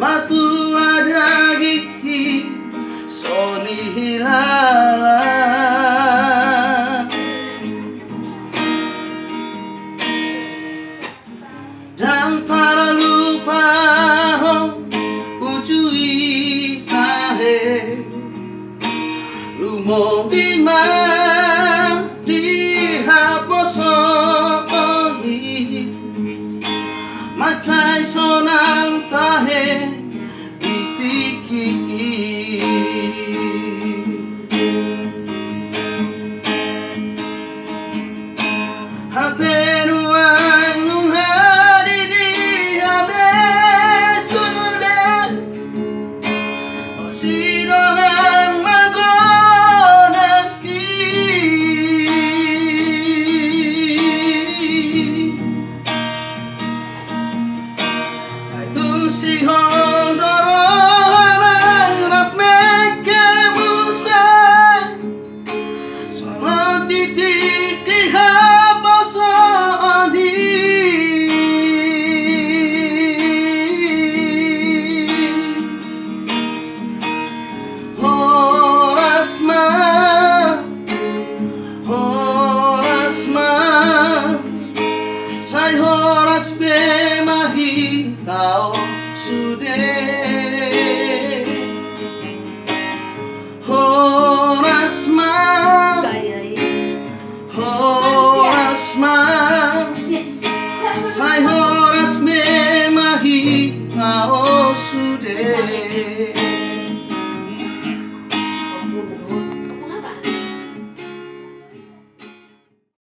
matu ada gigi soni hilala dan para lupa ujui tahe lumo bima macai sonang tahe itiki haperu anung hari di habe sudah sidongan magonaki SIHOL do roha rap meke musa sangat ditiki hapaso ani Horas ma sai horas be mahitao sudah